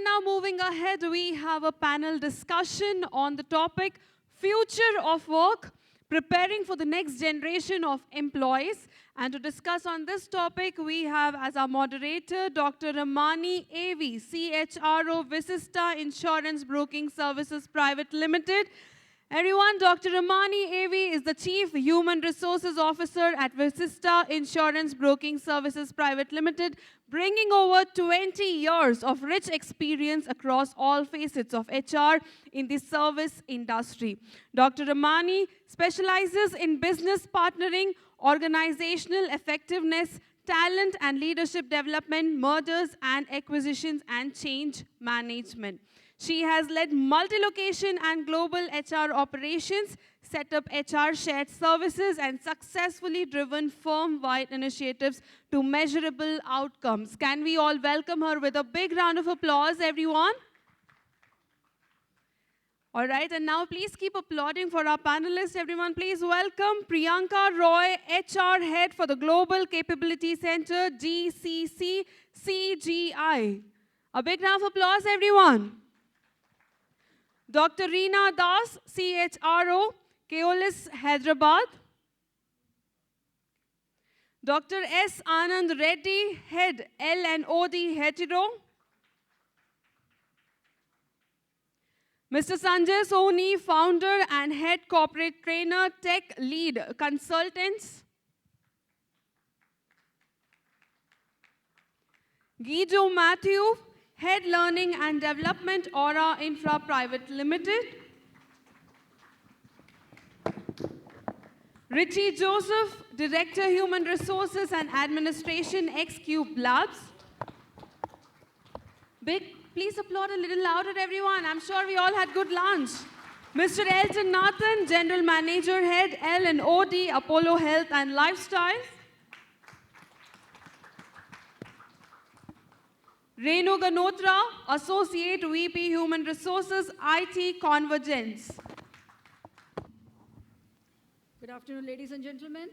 now moving ahead, we have a panel discussion on the topic Future of Work, Preparing for the Next Generation of Employees. And to discuss on this topic, we have as our moderator, Dr. Ramani, AV, CHRO, Visista Insurance Broking Services Private Limited. Everyone, Dr. Ramani, AV, is the Chief Human Resources Officer at Visista Insurance Broking Services Private Limited, bringing over 20 years of rich experience across all facets of HR in the service industry. Dr. Ramani specializes in business partnering, organizational effectiveness, talent and leadership development, mergers and acquisitions, and change management. She has led multi-location and global HR operations, set up HR shared services, and successfully driven firm-wide initiatives to measurable outcomes. Can we all welcome her with a big round of applause, everyone? All right, and now please keep applauding for our panelists. Everyone, please welcome Priyanka Roy, HR Head for the Global Capability Center, GCC CGI. A big round of applause, everyone. Dr. Reena Das, CHRO, Keolis, Hyderabad. Dr. S. Anand Reddy, Head, L&OD, Hetero. Mr. Sanjay Sohni, Founder and Head Corporate Trainer, Tech Lead Consultants. Gijo Mathew, Head Learning and Development, Auro Infra Private Limited. Richie Joseph, Director Human Resources and Administration, xlcube Labs. Please applaud a little louder, everyone. I'm sure we all had good lunch. Mr. Elton Nathan, General Manager, Head, L&OD, Apollo Health and Lifestyle. Renu Ganotra, Associate VP Human Resources, IT Convergence. Good afternoon, ladies and gentlemen.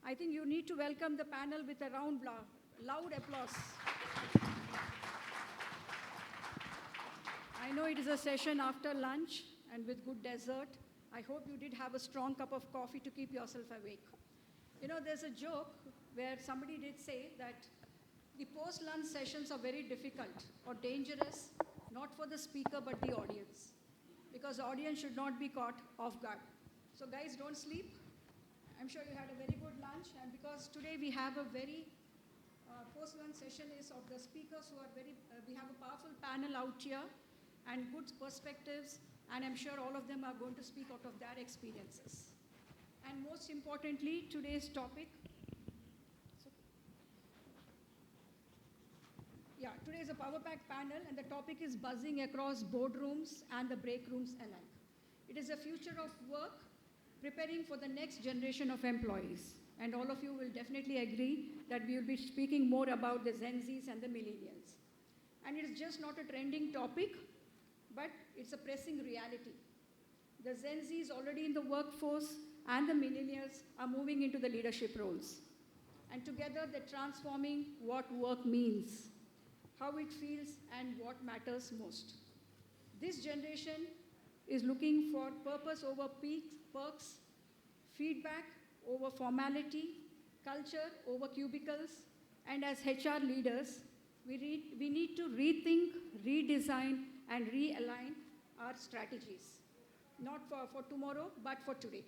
I think you need to welcome the panel with a loud applause. I know it is a session after lunch and with good dessert. I hope you did have a strong cup of coffee to keep yourself awake. You know, there's a joke where somebody did say that the post-lunch sessions are very difficult or dangerous, not for the speaker but the audience, because the audience should not be caught off guard. So guys, don't sleep. I'm sure you had a very good lunch, and because today we have a very post-lunch session is of the speakers who are we have a powerful panel out here and good perspectives, and I'm sure all of them are going to speak out of their experiences. And most importantly, today's topic, today is a power-packed panel, and the topic is buzzing across boardrooms and the break rooms alike. It is a future of work, preparing for the next generation of employees. And all of you will definitely agree that we will be speaking more about the Gen Zs and the millennials. And it is just not a trending topic, but it's a pressing reality. The Gen Z is already in the workforce, and the millennials are moving into the leadership roles. And together, they're transforming what work means, how it feels, and what matters most. This generation is looking for purpose over perks, feedback over formality, culture over cubicles, and as HR leaders, we need to rethink, redesign, and realign our strategies, not for tomorrow, but for today.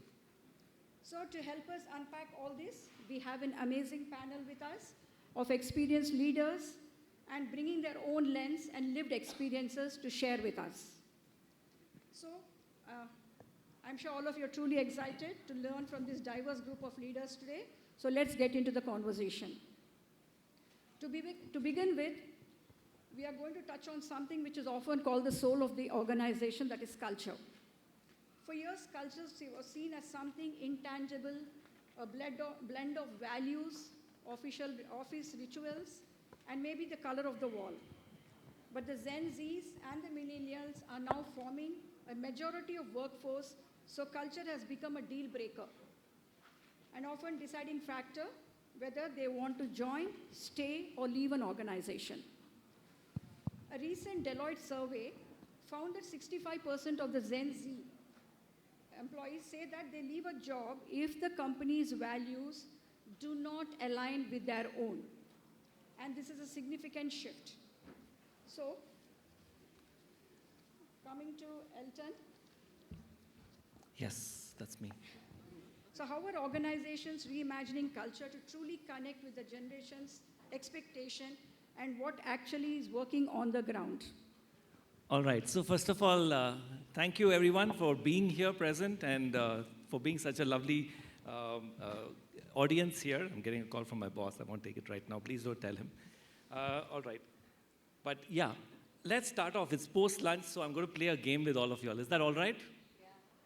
So to help us unpack all this, we have an amazing panel with us of experienced leaders and bringing their own lens and lived experiences to share with us. So I'm sure all of you are truly excited to learn from this diverse group of leaders today. So let's get into the conversation. To begin with, we are going to touch on something which is often called the soul of the organization, that is culture. For years, culture was seen as something intangible, a blend of values, official office rituals, and maybe the color of the wall. But the Gen Zs and the millennials are now forming a majority of workforce, so culture has become a deal breaker, an often deciding factor whether they want to join, stay, or leave an organization. A recent Deloitte survey found that 65% of the Gen Z employees say that they leave a job if the company's values do not align with their own. And this is a significant shift. So, coming to Elton. Yes, that's me. So how are organizations reimagining culture to truly connect with the generation's expectation and what actually is working on the ground? All right, so first of all, thank you everyone for being here present and for being such a lovely audience here. I'm getting a call from my boss. I won't take it right now. Please don't tell him. All right. But yeah, let's start off. It's post-lunch, so I'm going to play a game with all of you all. Is that all right?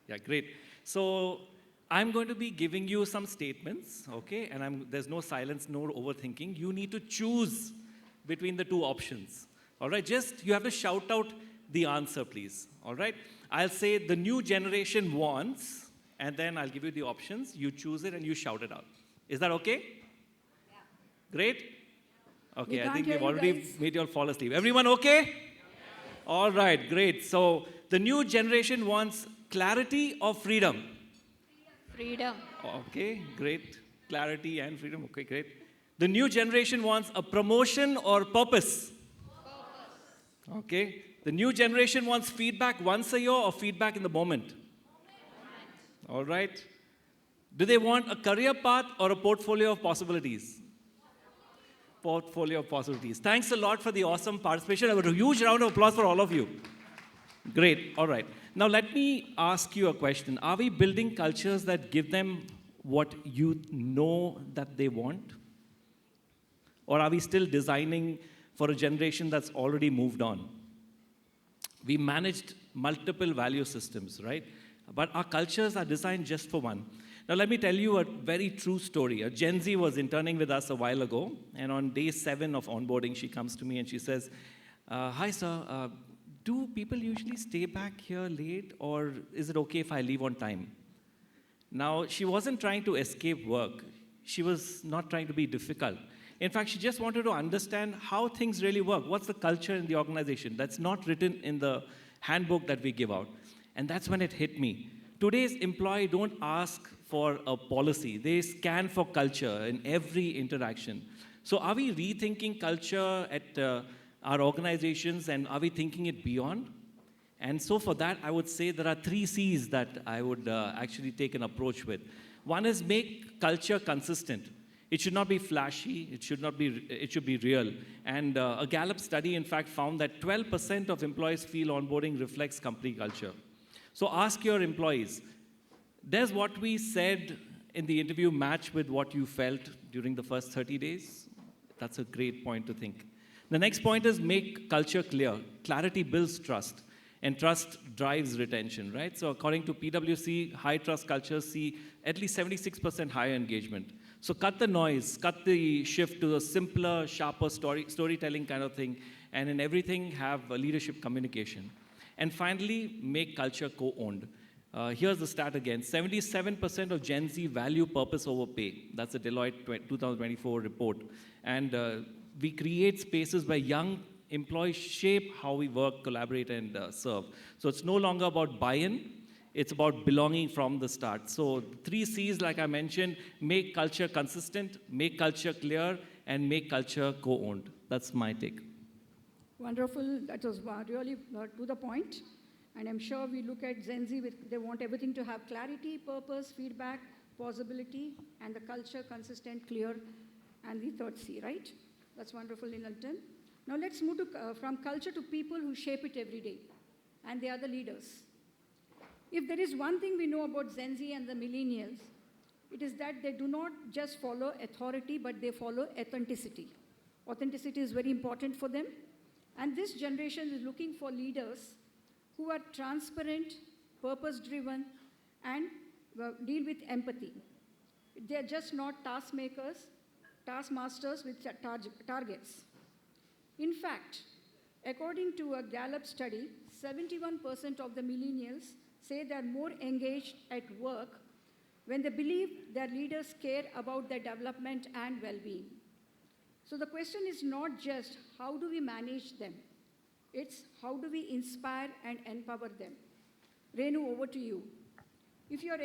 Yeah, great. So I'm going to be giving you some statements, okay? And there's no silence, no overthinking. You need to choose between the two options. All right, you have to shout out the answer, please. All right? I'll say the new generation wants, and then I'll give you the options. You choose it and you shout it out. Is that okay? Yeah. Great? Okay, I think we've already made you all fall asleep. Everyone okay? Yeah. All right, great. So the new generation wants clarity or freedom? Freedom. Okay, great. Clarity and freedom. Okay, great. The new generation wants a promotion or purpose? Purpose. Okay. The new generation wants feedback once a year or feedback in the moment? All right. Do they want a career path or a portfolio of possibilities? Portfolio of possibilities. Thanks a lot for the awesome participation. A huge round of applause for all of you. Great. All right. Now let me ask you a question. Are we building cultures that give them what you know that they want? Or are we still designing for a generation that's already moved on? We managed multiple value systems, right? But our cultures are designed just for one. Now let me tell you a very true story. A Gen Z was interning with us a while ago, and on day 7 of onboarding, she comes to me and she says, hi sir, do people usually stay back here late, or is it okay if I leave on time? Now, she wasn't trying to escape work. She was not trying to be difficult. In fact, she just wanted to understand how things really work. What's the culture in the organization? That's not written in the handbook that we give out. And that's when it hit me. Today's employee don't ask for a policy. They scan for culture in every interaction. So are we rethinking culture at our organizations, and are we thinking it beyond? And so for that, I would say there are 3 C's that I would actually take an approach with. One is make culture consistent. It should not be flashy. It should be real. And a Gallup study, in fact, found that 12% of employees feel onboarding reflects company culture. So ask your employees, does what we said in the interview match with what you felt during the first 30 days? That's a great point to think. The next point is make culture clear. Clarity builds trust, and trust drives retention, right? So according to PwC, high trust cultures see at least 76% higher engagement. So cut the noise, cut the shift to a simpler, sharper storytelling kind of thing, and in everything have leadership communication. And finally, make culture co-owned. Here's the stat again. 77% of Gen Z value purpose over pay. That's a Deloitte 2024 report. And we create spaces where young employees shape how we work, collaborate, and serve. So it's no longer about buy-in. It's about belonging from the start. So 3 C's, like I mentioned, make culture consistent, make culture clear, and make culture co-owned. That's my take. Wonderful. That was really to the point. And I'm sure we look at Gen Z, they want everything to have clarity, purpose, feedback, possibility, and the culture consistent, clear, and the 3rd C, right? That's wonderful, Elton. Now let's move from culture to people who shape it every day. And they are the leaders. If there is one thing we know about Gen Z and the millennials, it is that they do not just follow authority, but they follow authenticity. Authenticity is very important for them. And this generation is looking for leaders who are transparent, purpose-driven, and deal with empathy. They're just not taskmasters with targets. In fact, according to a Gallup study, 71% of the millennials say they're more engaged at work when they believe their leaders care about their development and well-being. So the question is not just how do we manage them, It's how do we inspire and empower them? Renu, over to you. If you're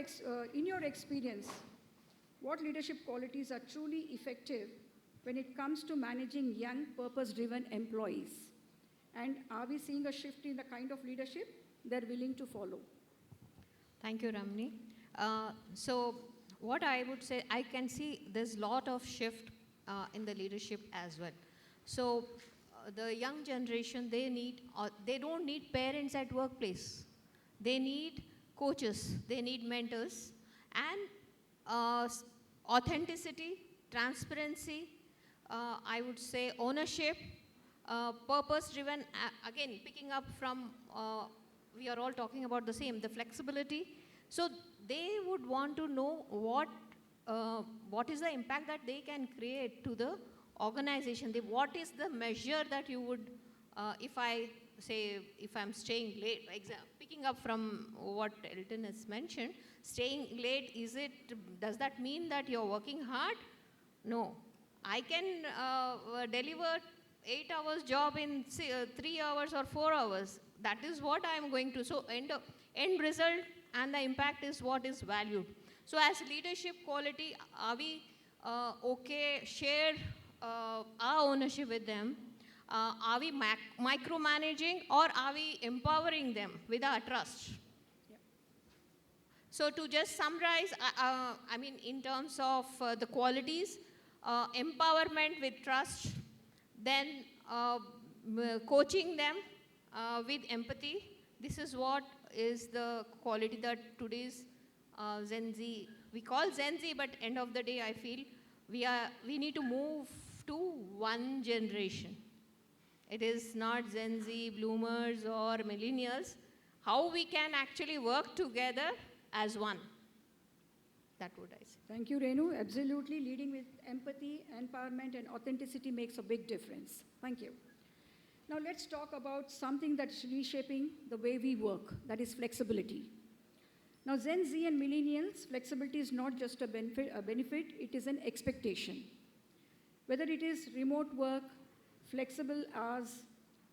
in your experience, what leadership qualities are truly effective when it comes to managing young, purpose-driven employees? And are we seeing a shift in the kind of leadership they're willing to follow? Thank you, Ramani. So what I would say, I can see there's a lot of shift in the leadership as well. So the young generation, they don't need parents at workplace. They need coaches, they need mentors, and authenticity, transparency, I would say ownership, purpose-driven, again, picking up from, we are all talking about the same, the flexibility. So they would want to know what is the impact that they can create to the organization. What is the measure that you would, if I'm staying late, picking up from what Elton has mentioned, staying late, does that mean that you're working hard? No. I can deliver 8 hours job in 3 hours or 4 hours. That is what I'm going to. So end result and the impact is what is valued. So as leadership quality, are we share our ownership with them? Are we micromanaging, or are we empowering them with our trust? Yeah. So to just summarize, I mean, in terms of the qualities, empowerment with trust, then coaching them with empathy. This is what is the quality that today's Gen Z, we call Gen Z, but end of the day, I feel we need to move to one generation. It is not Gen Z, bloomers, or millennials. How we can actually work together as one. That would I say. Thank you, Renu. Absolutely, leading with empathy, empowerment, and authenticity makes a big difference. Thank you. Now let's talk about something that's reshaping the way we work, that is flexibility. Now Gen Z and millennials, flexibility is not just a benefit, it is an expectation. Whether it is remote work, flexible hours,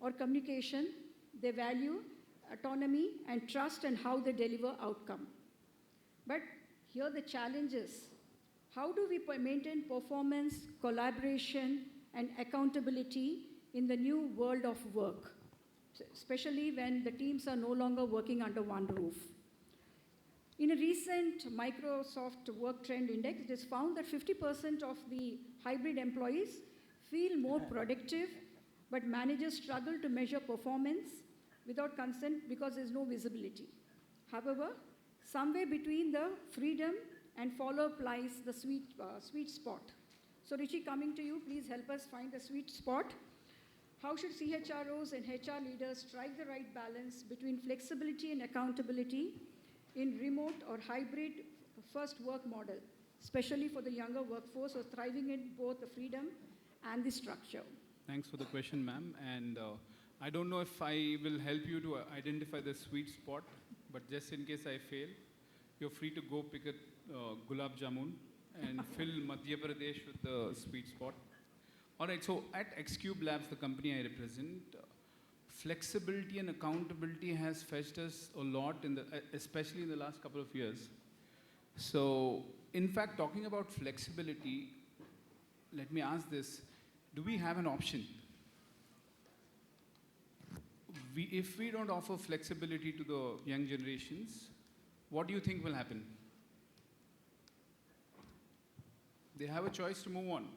or communication, they value autonomy and trust in how they deliver outcome. But here the challenge is, how do we maintain performance, collaboration, and accountability in the new world of work, especially when the teams are no longer working under one roof? In a recent Microsoft Work Trend Index, it is found that 50% of the hybrid employees feel more productive, but managers struggle to measure performance without consent because there's no visibility. However, somewhere between the freedom and follow-up lies the sweet spot. So Richie, coming to you, please help us find the sweet spot. How should CHROs and HR leaders strike the right balance between flexibility and accountability in remote or hybrid first work model, especially for the younger workforce who are thriving in both the freedom and the structure? Thanks for the question, ma'am. And I don't know if I will help you to identify the sweet spot, but just in case I fail, you're free to go pick a gulab jamun and fill Madhya Pradesh with the sweet spot. All right, so at xlcube Labs, the company I represent, flexibility and accountability has fetched us a lot, especially in the last couple of years. So, in fact, talking about flexibility, let me ask this. Do we have an option? If we don't offer flexibility to the young generations, what do you think will happen? They have a choice to move on,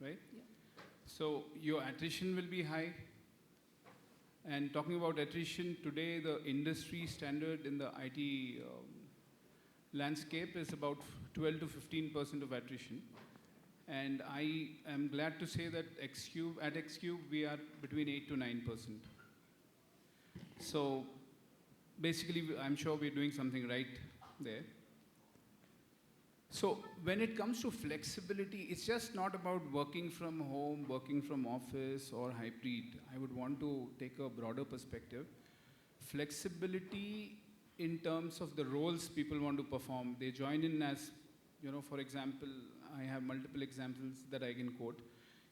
right? Yeah. So your attrition will be high. And talking about attrition, today the industry standard in the IT landscape is about 12 to 15% of attrition. And I am glad to say that at xlcube, we are between 8 to 9%. So basically, I'm sure we're doing something right there. So when it comes to flexibility, it's just not about working from home, working from office, or hybrid. I would want to take a broader perspective. Flexibility in terms of the roles people want to perform. They join in as, for example, I have multiple examples that I can quote.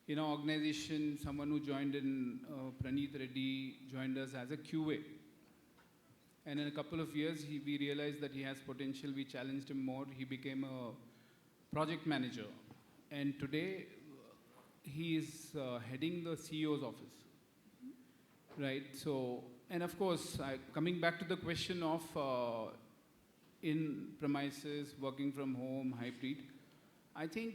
in our organization, someone who joined in, Reddy, joined us as a QA. And in a couple of years, we realized that he has potential. We challenged him more. He became a project manager. And today, he is heading the CEO's office. Right? So, and of course, coming back to the question of in premises, working from home, hybrid, I think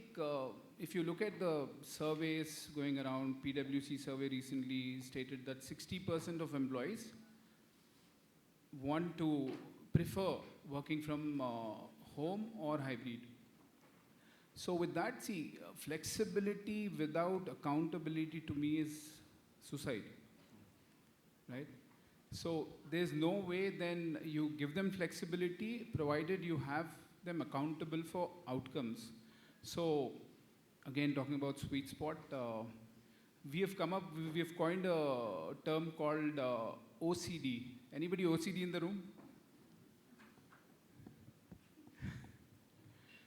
if you look at the surveys going around, PwC survey recently stated that 60% of employees want to prefer working from home or hybrid. So with that, see, flexibility without accountability to me is suicide, right? So there's no way then you give them flexibility provided you have them accountable for outcomes. So again, talking about sweet spot, we have coined a term called OCD. Anybody OCD in the room?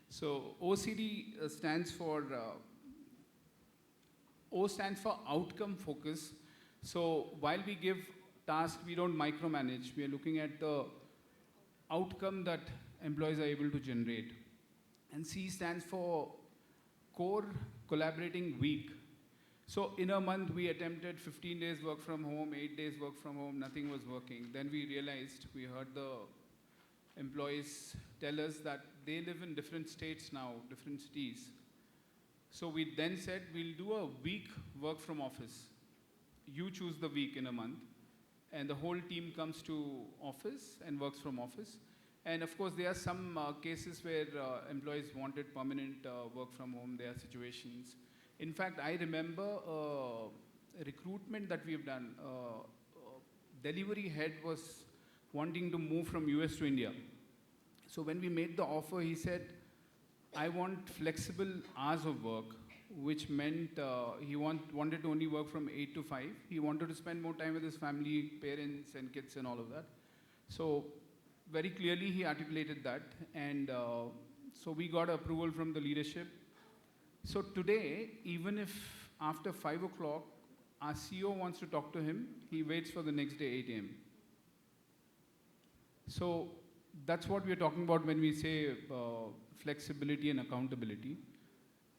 So OCD stands for, O stands for outcome focus. So while we give tasks, we don't micromanage. We are looking at the outcome that employees are able to generate. And C stands for core collaborating week. So in a month, we attempted 15 days work from home, 8 days work from home, nothing was working. Then we realized, we heard the employees tell us that they live in different states now, different cities. So we then said, we'll do a week work from office. You choose the week in a month, and the whole team comes to office and works from office. And of course, there are some cases where employees wanted permanent work from home. There are situations. In fact, I remember a recruitment that we've done. Delivery head was wanting to move from US to India. So when we made the offer, he said, I want flexible hours of work, which meant he wanted to only work from 8 to 5. He wanted to spend more time with his family, parents, and kids, and all of that. So very clearly, he articulated that. And so we got approval from the leadership. So today, even if after 5 o'clock, our CEO wants to talk to him, he waits for the next day, 8 a.m. So that's what we're talking about when we say flexibility and accountability.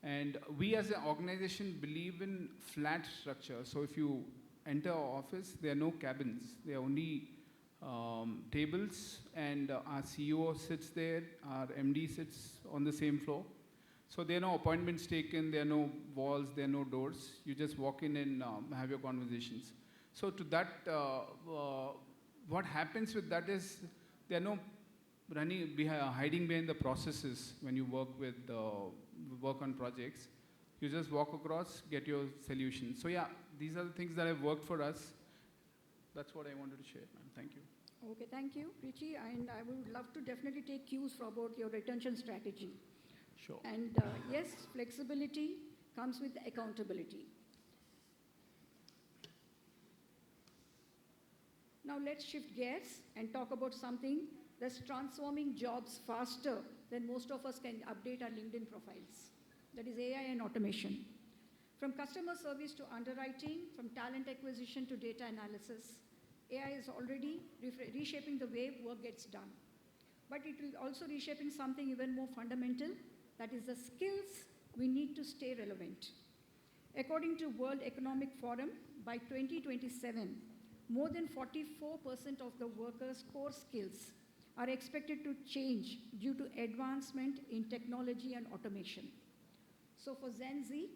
And we as an organization believe in flat structure. So if you enter our office, there are no cabins. There are only tables, and our CEO sits there, our MD sits on the same floor. So there are no appointments taken, there are no walls, there are no doors. You just walk in and have your conversations. So to that, what happens with that is there are no hiding behind the processes when you work on projects. You just walk across, get your solution. So yeah, these are the things that have worked for us. That's what I wanted to share, ma'am. Thank you. Okay, thank you, Richie. And I would love to definitely take cues about your retention strategy. Sure. And yes, flexibility comes with accountability. Now let's shift gears and talk about something that's transforming jobs faster than most of us can update our LinkedIn profiles. That is AI and automation. From customer service to underwriting, from talent acquisition to data analysis, AI is already reshaping the way work gets done. But it will also reshaping something even more fundamental, that is the skills we need to stay relevant. According to World Economic Forum, by 2027, more than 44% of the workers' core skills are expected to change due to advancement in technology and automation. So for Gen Z,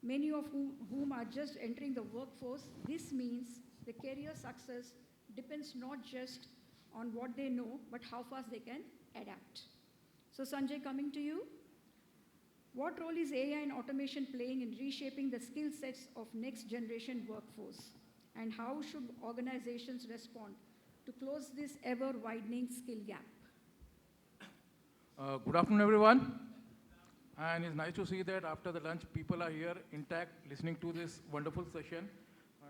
many of whom are just entering the workforce, this means the career success depends not just on what they know, but how fast they can adapt. So Sanjay, coming to you. What role is AI and automation playing in reshaping the skill sets of next generation workforce? And how should organizations respond to close this ever-widening skill gap? Good afternoon, everyone. And it's nice to see that after the lunch, people are here intact, listening to this wonderful session.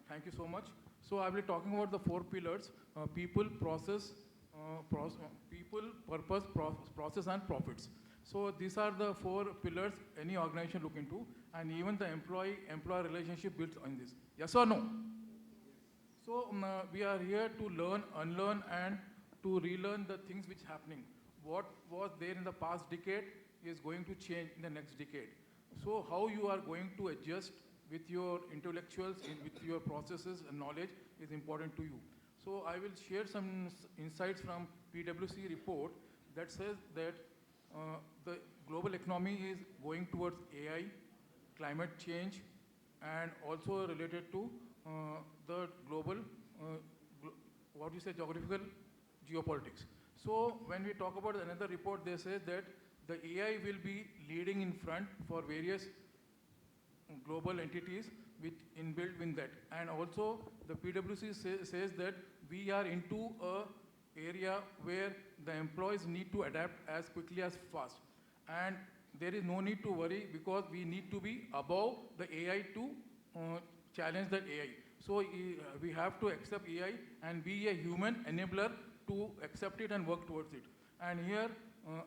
Thank you so much. So I will be talking about the 4 pillars: people, process, purpose, process, and profits. So these are the 4 pillars any organization look into, and even the employee-employer relationship builds on this. Yes or no? So we are here to learn, unlearn, and to relearn the things which happening. What was there in the past decade is going to change in the next decade. So how you are going to adjust with your intellectuals, with your processes and knowledge is important to you. So I will share some insights from PwC report that says that the global economy is going towards AI, climate change, and also related to the global, geographical geopolitics. So when we talk about another report, they say that the AI will be leading in front for various global entities with inbuilt in that. And also the PwC says that we are into a area where the employees need to adapt as quickly as fast. And there is no need to worry because we need to be above the AI to challenge that AI. So we have to accept AI and be a human enabler to accept it and work towards it. And here,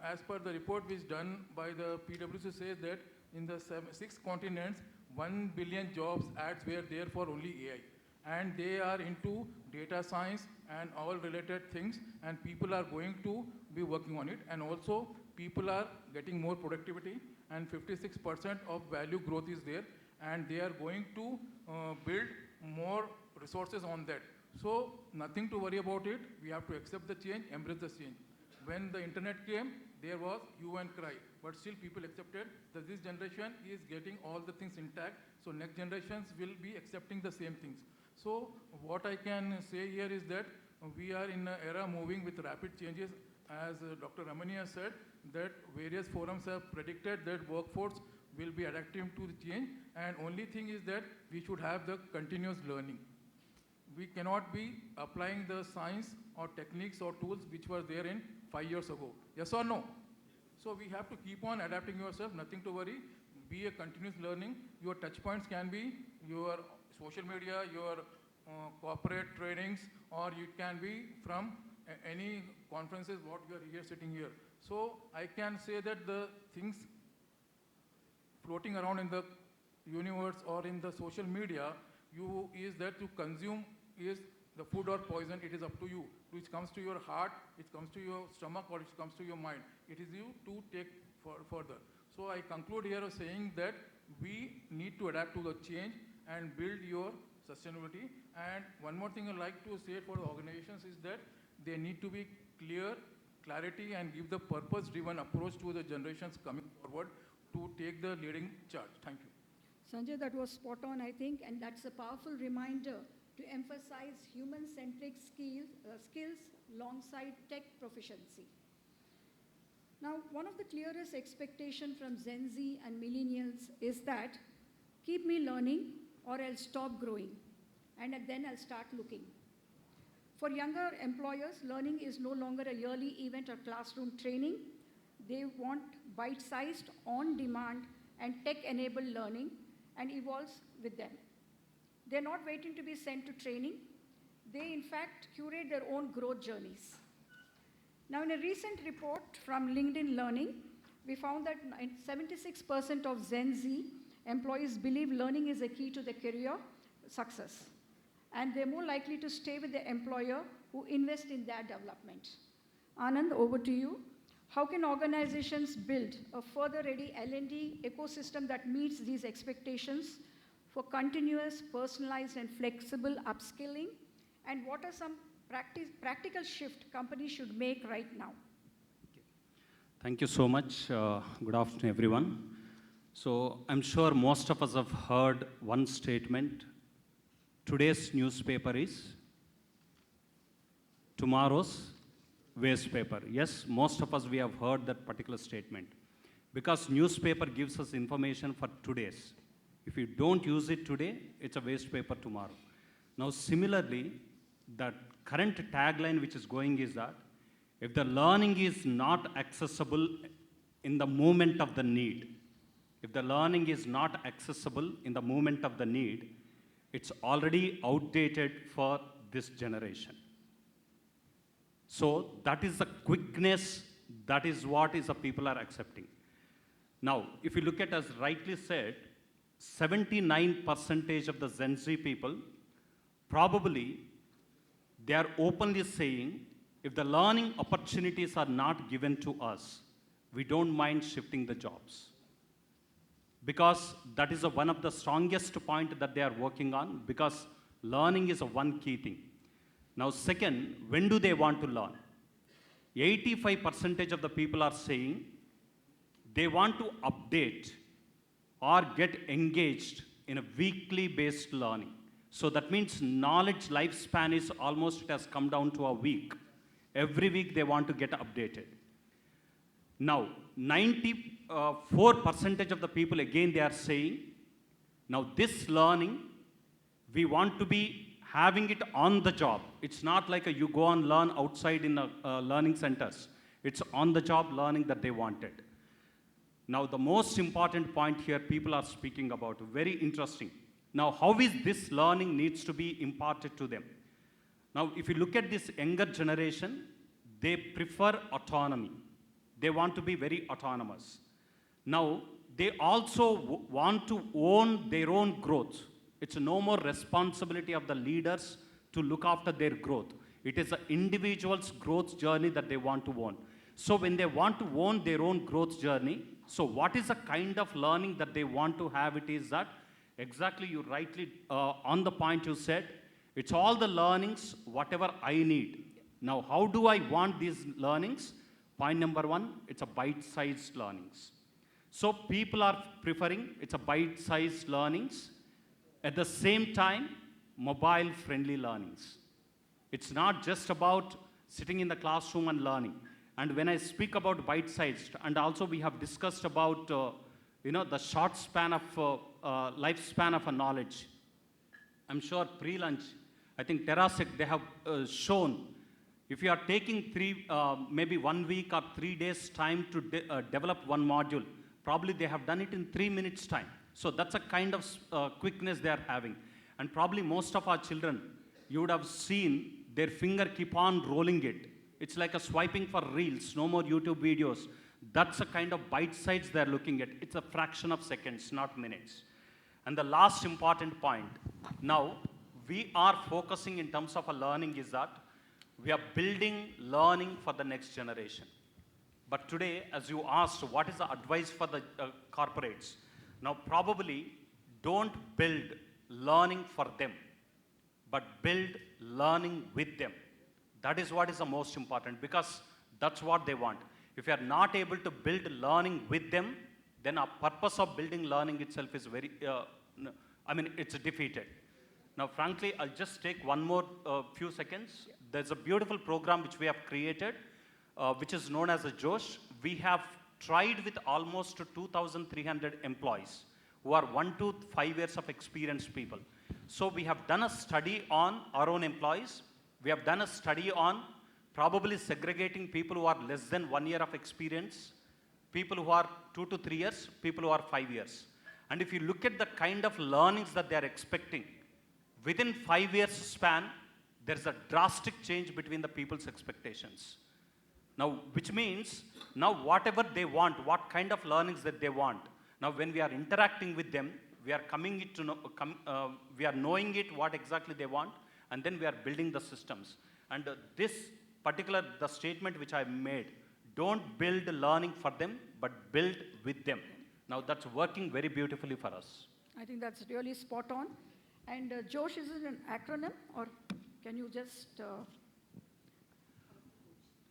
as per the report which is done by the PwC says that in the 6 continents, 1 billion jobs ads were there for only AI. And they are into data science and all related things, and people are going to be working on it. And also, people are getting more productivity, and 56% of value growth is there, and they are going to build more resources on that. So nothing to worry about it. We have to accept the change, embrace the change. When the internet came, there was hue and cry, but still people accepted that this generation is getting all the things intact, so next generations will be accepting the same things. So what I can say here is that we are in an era moving with rapid changes. As Dr. Ramani has said, that various forums have predicted that workforce will be adapting to the change, and only thing is that we should have the continuous learning. We cannot be applying the science or techniques or tools which were there in 5 years ago. Yes or no? So we have to keep on adapting yourself, nothing to worry. Be a continuous learning. Your touch points can be your social media, your corporate trainings, or you can be from any conferences what you are here sitting here. So I can say that the things floating around in the universe or in the social media, is that to consume is the food or poison, it is up to you. Which comes to your heart, it comes to your stomach, or it comes to your mind. It is you to take further. So I conclude here of saying that we need to adapt to the change and build your sustainability. And one more thing I'd like to say for the organizations is that they need to be clarity and give the purpose-driven approach to the generations coming forward to take the leading charge. Thank you. Sanjay, that was spot on, I think, and that's a powerful reminder to emphasize human-centric skills alongside tech proficiency. Now, one of the clearest expectations from Gen Z and millennials is that keep me learning or I'll stop growing, and then I'll start looking. For younger employers, learning is no longer a yearly event or classroom training. They want bite-sized, on-demand, and tech-enabled learning and evolves with them. They're not waiting to be sent to training. They, in fact, curate their own growth journeys. Now, in a recent report from LinkedIn Learning, we found that 76% of Gen Z employees believe learning is a key to their career success. And they're more likely to stay with their employer who invest in their development. Anand, over to you. How can organizations build a further ready L&D ecosystem that meets these expectations for continuous, personalized, and flexible upskilling? And what are some practical shift companies should make right now? Thank you so much. Good afternoon, everyone. So I'm sure most of us have heard one statement. Today's newspaper is tomorrow's waste paper. Yes, most of us, we have heard that particular statement. Because newspaper gives us information for today's. If you don't use it today, it's a waste paper tomorrow. Now, similarly, the current tagline which is going is that if the learning is not accessible in the moment of the need, if the learning is not accessible in the moment of the need, it's already outdated for this generation. So that is the quickness that is what is the people are accepting. Now, if you look at, as rightly said, 79% of the Gen Z people, probably they are openly saying, if the learning opportunities are not given to us, we don't mind shifting the jobs. Because that is one of the strongest point that they are working on, because learning is one key thing. Now, second, when do they want to learn? 85% of the people are saying they want to update or get engaged in a weekly based learning. So that means knowledge lifespan is almost, it has come down to a week. Every week they want to get updated. Now, 94% of the people, again, they are saying, now this learning, we want to be having it on the job. It's not like you go and learn outside in learning centers. It's on the job learning that they wanted. Now, the most important point here people are speaking about, very interesting. Now, how is this learning needs to be imparted to them? Now, if you look at this younger generation, they prefer autonomy. They want to be very autonomous. Now, they also want to own their own growth. It's no more responsibility of the leaders to look after their growth. It is an individual's growth journey that they want to own. So when they want to own their own growth journey, so what is the kind of learning that they want to have? It is that, exactly you rightly, on the point you said, it's all the learnings, whatever I need. Now, how do I want these learnings? Point number one, it's a bite-sized learnings. So people are preferring, it's a bite-sized learnings. At the same time, mobile-friendly learnings. It's not just about sitting in the classroom and learning. And when I speak about bite-sized, and also we have discussed about, the short span of, lifespan of a knowledge. I'm sure pre-lunch, I think Terasek, they have shown, if you are taking maybe 1 week or 3 days time to develop one module, probably they have done it in 3 minutes time. So that's a kind of quickness they are having. And probably most of our children, you would have seen their finger keep on rolling it. It's like a swiping for reels, no more YouTube videos. That's a kind of bite size they're looking at. It's a fraction of seconds, not minutes. And the last important point, now we are focusing in terms of a learning is that we are building learning for the next generation. But today, as you asked, what is the advice for the corporates? Now, probably don't build learning for them, but build learning with them. That is what is the most important, because that's what they want. If you are not able to build learning with them, then our purpose of building learning itself is very, it's defeated. Now, frankly, I'll just take one more few seconds. There's a beautiful program which we have created, which is known as a Josh. We have tried with almost 2,300 employees who are 1 to 5 years of experienced people. So we have done a study on our own employees. We have done a study on probably segregating people who are less than 1 year of experience, people who are 2 to 3 years, people who are 5 years. And if you look at the kind of learnings that they are expecting, within 5 years span, there's a drastic change between the people's expectations. Now, which means, now whatever they want, what kind of learnings that they want, now when we are interacting with them, we are coming it to know, we are knowing it, what exactly they want, and then we are building the systems. And this particular, the statement which I made, don't build learning for them, but build with them. Now that's working very beautifully for us. I think that's really spot on. And Josh, is it an acronym, or can you just,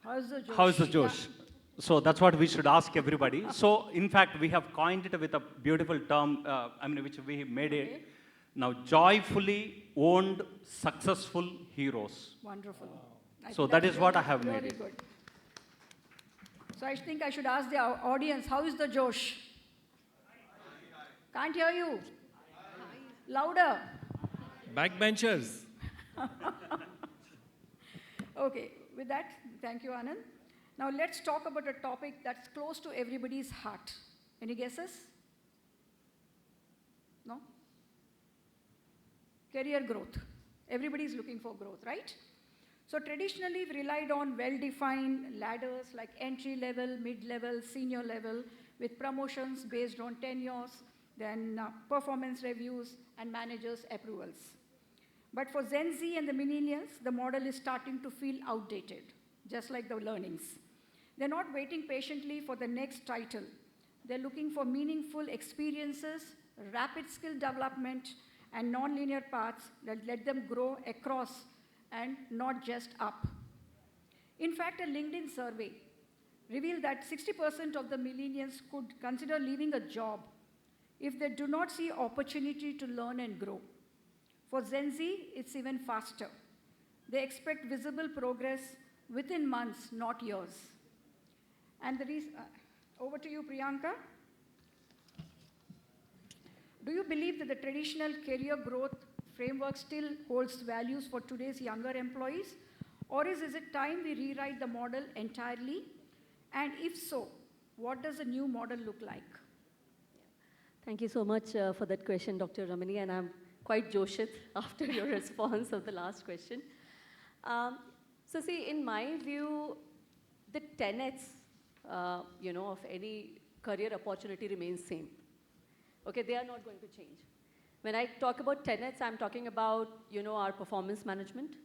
how's the Josh? How is the Josh? Yeah. So that's what we should ask everybody. So in fact, we have coined it with a beautiful term, which we made it. Now, joyfully owned, successful heroes. Wonderful. So that is what I have made it. Good. So I think I should ask the audience, how is the Josh? Can't hear you. Louder. Backbenchers. Okay, with that, thank you, Anand. Now let's talk about a topic that's close to everybody's heart. Any guesses? No? Career growth. Everybody's looking for growth, right? So traditionally, we relied on well-defined ladders like entry-level, mid-level, senior level, with promotions based on tenures, then performance reviews, and managers' approvals. But for Gen Z and the millennials, the model is starting to feel outdated, just like the learnings. They're not waiting patiently for the next title. They're looking for meaningful experiences, rapid skill development, and non-linear paths that let them grow across and not just up. In fact, a LinkedIn survey revealed that 60% of the millennials could consider leaving a job if they do not see opportunity to learn and grow. For Gen Z, it's even faster. They expect visible progress within months, not years. And over to you, Priyanka. Do you believe that the traditional career growth framework still holds values for today's younger employees? Or is it time we rewrite the model entirely? And if so, what does the new model look like? Thank you so much for that question, Dr. Ramani, and I'm quite joshit after your response of the last question. So see, in my view, the tenets, of any career opportunity remains same. Okay, they are not going to change. When I talk about tenets, I'm talking about, our performance management,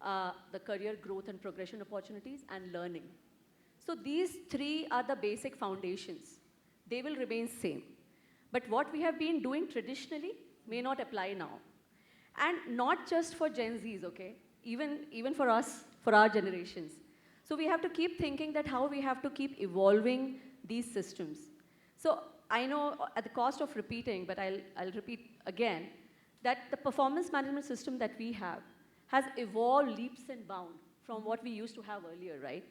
the career growth and progression opportunities, and learning. So these three are the basic foundations. They will remain same. But what we have been doing traditionally may not apply now. And not just for Gen Zs, okay? Even for us, for our generations. So we have to keep thinking that how we have to keep evolving these systems. So I know at the cost of repeating, but I'll repeat again, that the performance management system that we have has evolved leaps and bounds from what we used to have earlier, right?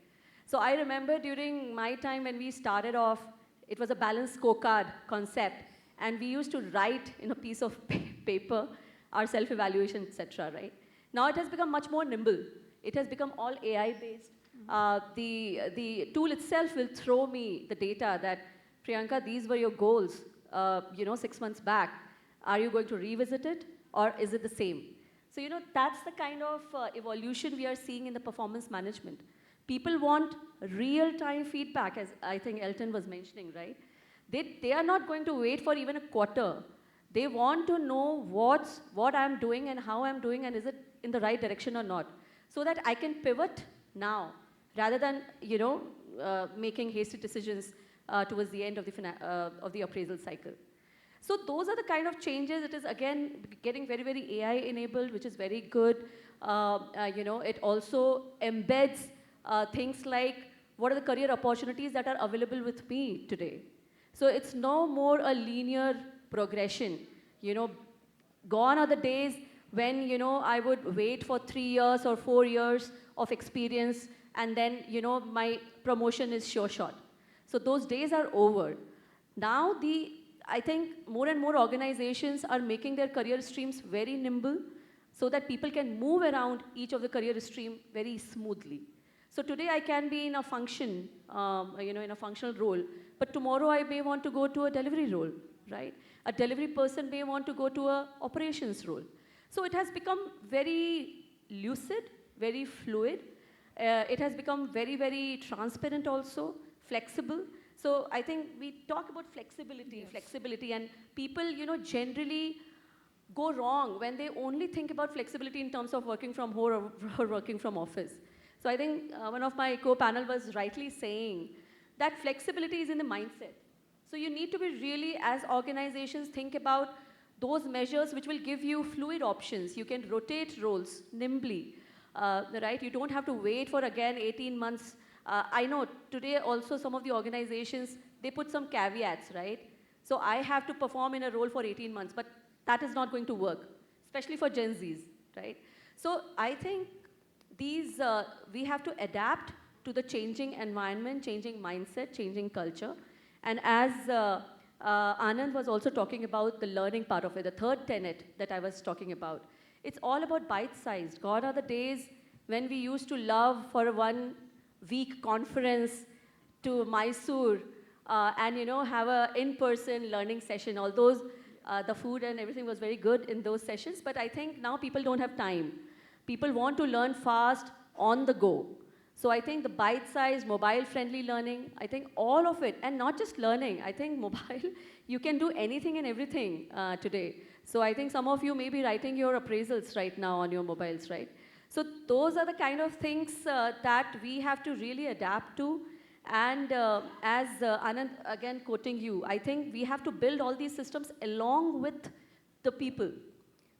So I remember during my time when we started off, it was a balanced scorecard concept, and we used to write in a piece of paper our self-evaluation, etc., right? Now it has become much more nimble. It has become all AI-based. The tool itself will throw me the data that, Priyanka, these were your goals, 6 months back. Are you going to revisit it, or is it the same? So, that's the kind of evolution we are seeing in the performance management. People want real-time feedback, as I think Elton was mentioning, right? They are not going to wait for even a quarter. They want to know what I'm doing and how I'm doing, and is it in the right direction or not, so that I can pivot now, rather than, making hasty decisions towards the end of the appraisal cycle. So those are the kind of changes. It is, again, getting very, very AI-enabled, which is very good. It also embeds things like, what are the career opportunities that are available with me today? So it's no more a linear progression. Gone are the days when, I would wait for 3 years or 4 years of experience, and then, my promotion is sure shot. So those days are over. Now, I think more and more organizations are making their career streams very nimble, so that people can move around each of the career stream very smoothly. So today I can be in a function, in a functional role, but tomorrow I may want to go to a delivery role, right? A delivery person may want to go to a operations role. So it has become very lucid, very fluid. It has become very, very transparent also, flexible. So I think we talk about flexibility, and people, generally go wrong when they only think about flexibility in terms of working from home or working from office. So I think one of my co-panel was rightly saying that flexibility is in the mindset. So you need to be really, as organizations, think about those measures which will give you fluid options. You can rotate roles nimbly, right? You don't have to wait for, again, 18 months. I know today also some of the organizations, they put some caveats, right? So I have to perform in a role for 18 months, but that is not going to work, especially for Gen Zs, right? So I think we have to adapt to the changing environment, changing mindset, changing culture. And as Anand was also talking about the learning part of it, the third tenet that I was talking about, it's all about bite-sized. Gone are the days when we used to love for a 1 week conference to Mysore and have a in-person learning session. Although the food and everything was very good in those sessions, but I think now people don't have time. People want to learn fast, on the go. So I think the bite-sized, mobile-friendly learning, I think all of it, and not just learning, I think mobile, you can do anything and everything today. So I think some of you may be writing your appraisals right now on your mobiles, right? So those are the kind of things that we have to really adapt to. And as Anand, again quoting you, I think we have to build all these systems along with the people.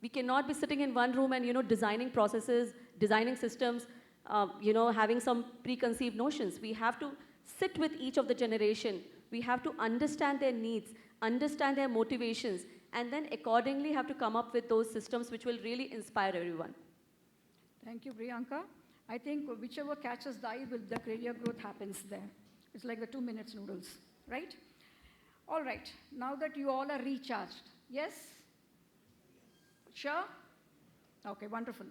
We cannot be sitting in one room and, designing processes, designing systems, having some preconceived notions. We have to sit with each of the generation. We have to understand their needs, understand their motivations, and then accordingly have to come up with those systems which will really inspire everyone. Thank you, Priyanka. I think whichever catches the eye, the career growth happens there. It's like the 2 minutes noodles, right? All right, now that you all are recharged, yes? Sure? Okay, wonderful.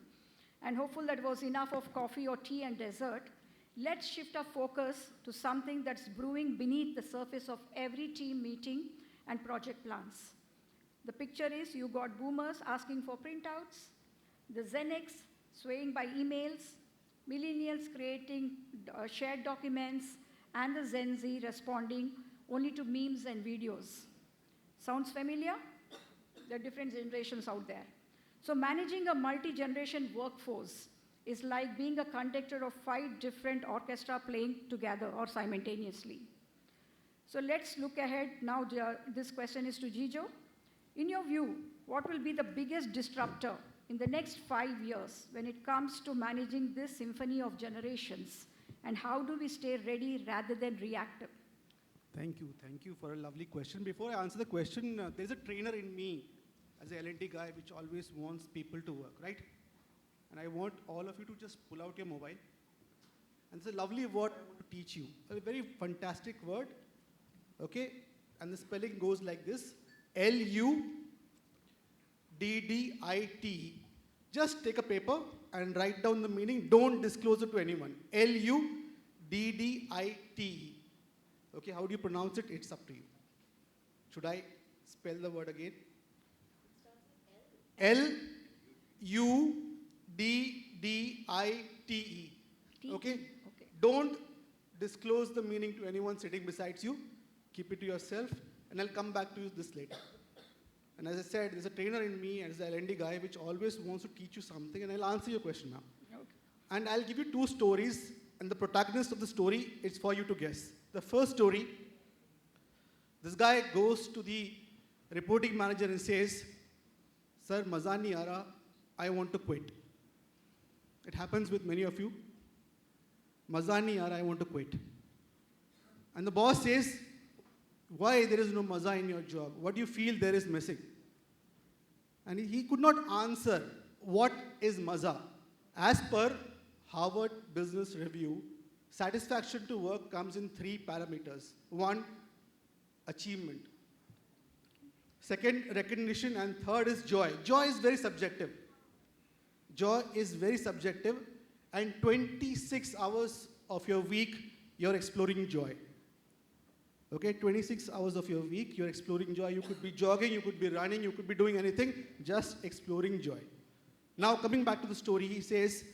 And hopeful that was enough of coffee or tea and dessert. Let's shift our focus to something that's brewing beneath the surface of every team meeting and project plans. The picture is you got boomers asking for printouts, the Gen X swaying by emails, millennials creating shared documents, and the Gen Z responding only to memes and videos. Sounds familiar? There are different generations out there. So managing a multi-generation workforce is like being a conductor of 5 different orchestra playing together or simultaneously. So let's look ahead. Now this question is to Gijo. In your view, what will be the biggest disruptor in the next 5 years when it comes to managing this symphony of generations? And how do we stay ready rather than reactive? Thank you for a lovely question. Before I answer the question, there's a trainer in me as a L&D guy which always wants people to work, right? And I want all of you to just pull out your mobile. And it's a lovely word I want to teach you. A very fantastic word, okay? And the spelling goes like this, L-U-D-D-I-T. Just take a paper and write down the meaning. Don't disclose it to anyone. L-U-D-D-I-T. Okay, how do you pronounce it? It's up to you. Should I spell the word again? L-U-D-D-I-T-E. Okay? Don't disclose the meaning to anyone sitting beside you. Keep it to yourself, and I'll come back to you this later. And as I said, there's a trainer in me as an L&D guy which always wants to teach you something, and I'll answer your question now. Okay. And I'll give you 2 stories, and the protagonist of the story, it's for you to guess. The first story, this guy goes to the reporting manager and says, Sir, maza nahi aa raha, I want to quit. It happens with many of you. Maza nahi aa raha, I want to quit. And the boss says, why there is no maza in your job? What do you feel there is missing? And he could not answer what is maza. As per Harvard Business Review, satisfaction to work comes in 3 parameters. 1, achievement. 2nd, recognition. And 3rd is joy. Joy is very subjective. Joy is very subjective. And 26 hours of your week, you're exploring joy. Okay, 26 hours of your week, you're exploring joy. You could be jogging, you could be running, you could be doing anything, just exploring joy. Now, coming back to the story, he says,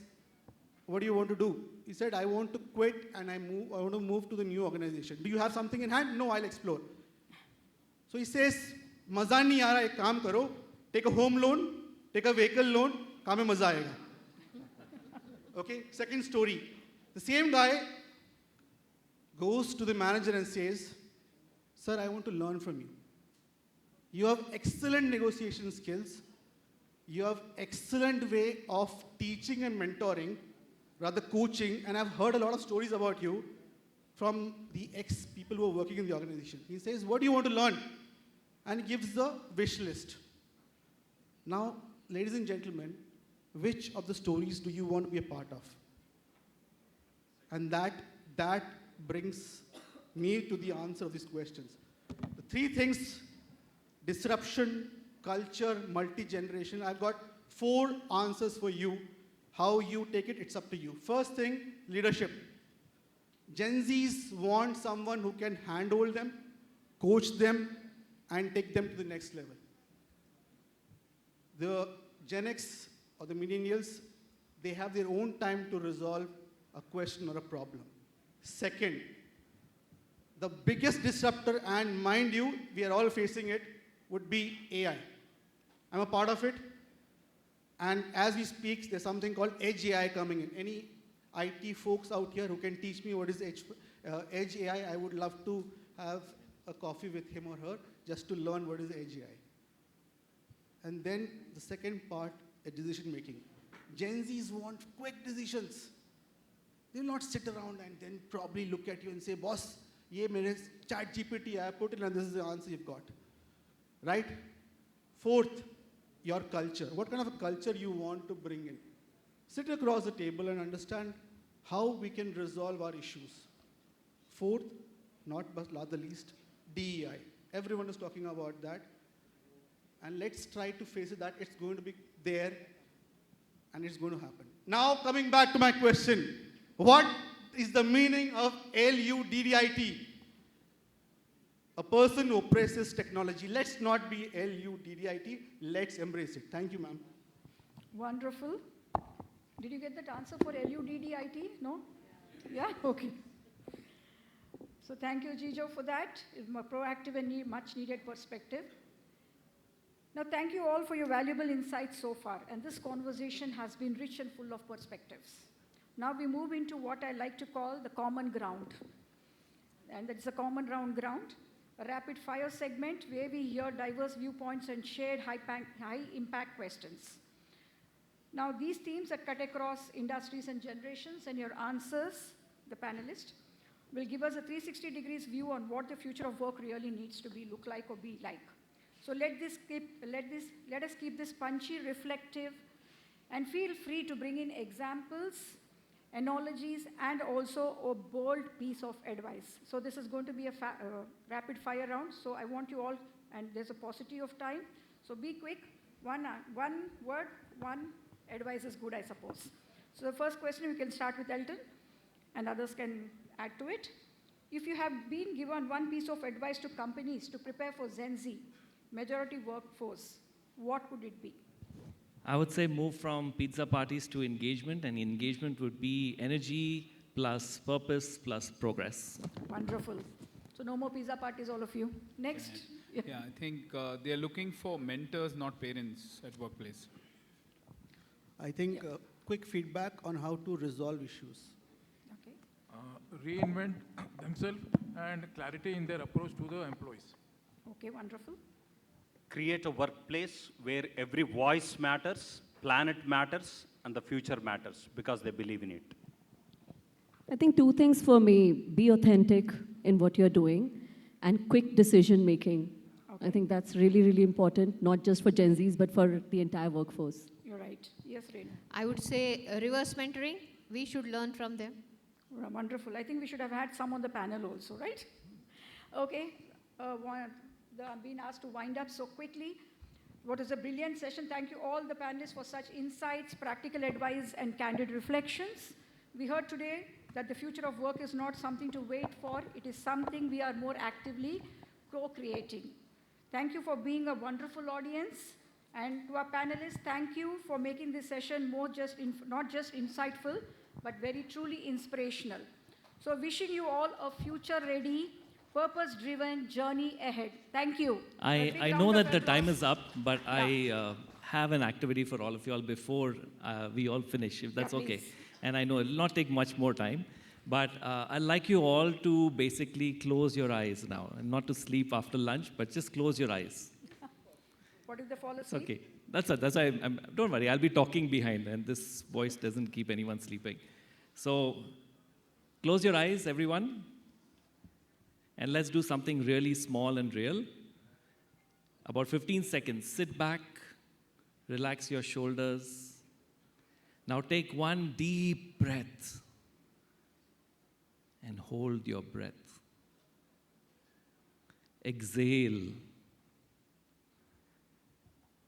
what do you want to do? He said, I want to quit and I want to move to the new organization. Do you have something in hand? No, I'll explore. So he says, maza nahi aa raha, ek kaam karo, take a home loan, take a vehicle loan, kaam mein maza aayega. Okay, second story. The same guy goes to the manager and says, Sir, I want to learn from you. You have excellent negotiation skills. You have excellent way of teaching and mentoring, rather coaching, and I've heard a lot of stories about you from the ex-people who are working in the organization. He says, what do you want to learn? And he gives the wish list. Now, ladies and gentlemen, which of the stories do you want to be a part of? And that brings me to the answer of these questions. The 3 things, disruption, culture, multi-generation, I've got 4 answers for you. How you take it, it's up to you. First thing, leadership. Gen Zs want someone who can handhold them, coach them, and take them to the next level. The Gen X or the millennials, they have their own time to resolve a question or a problem. Second, the biggest disruptor, and mind you, we are all facing it, would be AI. I'm a part of it. And as we speak, there's something called Edge AI coming in. Any IT folks out here who can teach me what is Edge AI, I would love to have a coffee with him or her just to learn what is Edge AI. And then the second part is decision making. Gen Zs want quick decisions. They will not sit around and then probably look at you and say, boss, ye mere chat GPT I put in and this is the answer you've got. Right? Fourth, your culture. What kind of a culture you want to bring in? Sit across the table and understand how we can resolve our issues. Fourth, not the least, DEI. Everyone is talking about that. And let's try to face it that it's going to be there and it's going to happen. Now, coming back to my question, what is the meaning of LUDDIT? A person who oppresses technology. Let's not be LUDDIT. Let's embrace it. Thank you, ma'am. Wonderful. Did you get that answer for LUDDIT? No? Yeah? Okay. So thank you, Gijo, for that. It's a proactive and much needed perspective. Now, thank you all for your valuable insights so far. And this conversation has been rich and full of perspectives. Now we move into what I like to call the common ground. And that's the common round ground, a rapid fire segment where we hear diverse viewpoints and shared high impact questions. Now these themes are cut across industries and generations, and your answers, the panelists, will give us a 360 degrees view on what the future of work really needs to look like or be like. So let us keep this punchy, reflective, and feel free to bring in examples, analogies, and also a bold piece of advice. So this is going to be a rapid fire round. So I want you all, and there's a paucity of time, so be quick. One word, one advice is good, I suppose. So the first question, we can start with Elton, and others can add to it. If you have been given one piece of advice to companies to prepare for Gen Z, majority workforce, what would it be? I would say move from pizza parties to engagement, and engagement would be energy plus purpose plus progress. Wonderful. So no more pizza parties, all of you. Next. Yeah, I think they are looking for mentors, not parents at workplace. I think quick feedback on how to resolve issues. Okay. Reinvent themselves and clarity in their approach to the employees. Okay, wonderful. Create a workplace where every voice matters, planet matters, and the future matters because they believe in it. I think two things for me: be authentic in what you're doing, and quick decision making. Okay. I think that's really, really important, not just for Gen Zs, but for the entire workforce. You're right. Yes, Renu. I would say reverse mentoring. We should learn from them. Wonderful. I think we should have had some on the panel also, right? Okay. I'm being asked to wind up so quickly. What is a brilliant session. Thank you all the panelists for such insights, practical advice, and candid reflections. We heard today that the future of work is not something to wait for. It is something we are more actively co-creating. Thank you for being a wonderful audience. And to our panelists, thank you for making this session not just insightful, but very truly inspirational. So wishing you all a future-ready, purpose-driven journey ahead. Thank you. I know that the time is up, but yeah. I have an activity for all of you all before we all finish, if that's okay. And I know it will not take much more time, but I'd like you all to basically close your eyes now, and not to sleep after lunch, but just close your eyes. What if they fall asleep? It's okay. That's why don't worry, I'll be talking behind, and this voice doesn't keep anyone sleeping. So close your eyes, everyone. And let's do something really small and real. About 15 seconds. Sit back, relax your shoulders. Now take one deep breath and hold your breath. Exhale.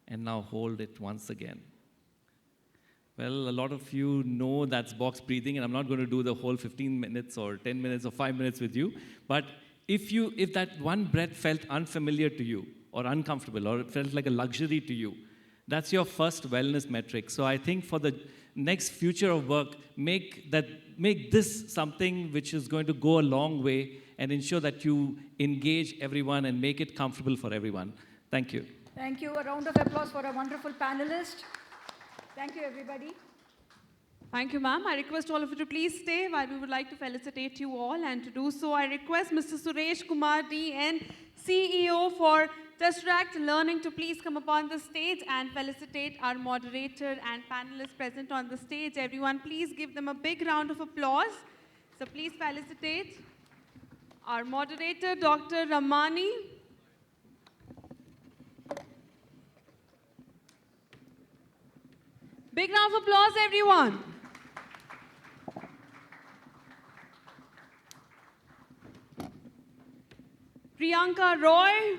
And now hold it once again. Well, a lot of you know that's box breathing, and I'm not going to do the whole 15 minutes or 10 minutes or 5 minutes with you. But if that one breath felt unfamiliar to you, or uncomfortable, or it felt like a luxury to you, that's your first wellness metric. So I think for the next future of work, make this something which is going to go a long way and ensure that you engage everyone and make it comfortable for everyone. Thank you. Thank you. A round of applause for a wonderful panelist. Thank you, everybody. Thank you, ma'am. I request all of you to please stay while we would like to felicitate you all. And to do so, I request Mr. Suresh Kumar DN, CEO for Tesseract Learning, to please come upon the stage and felicitate our moderator and panelists present on the stage. Everyone, please give them a big round of applause. So please felicitate our moderator, Dr. Ramani. Big round of applause, everyone. Priyanka Roy.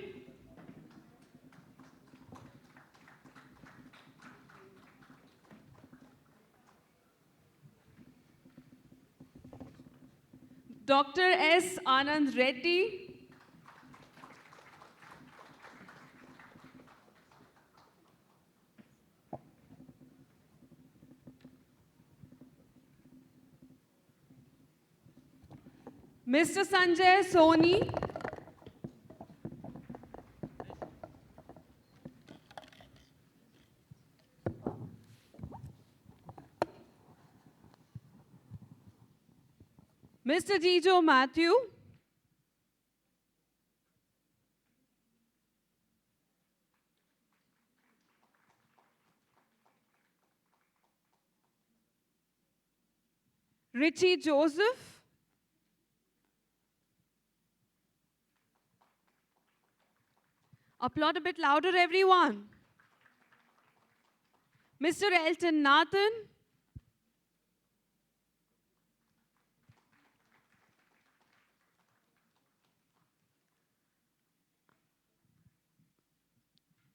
Dr. S. Anand Reddy. Mr. Sanjay Sohni. Mr. Gijo Mathew. Richie Joseph. Applaud a bit louder, everyone. Mr. Elton Nathan.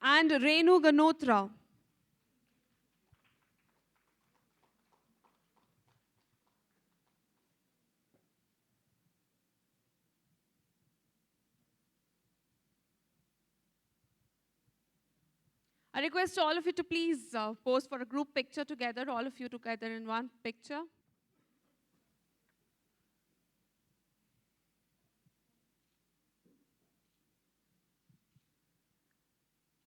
And Renu Ganotra. I request all of you to please pose for a group picture together, all of you together in one picture.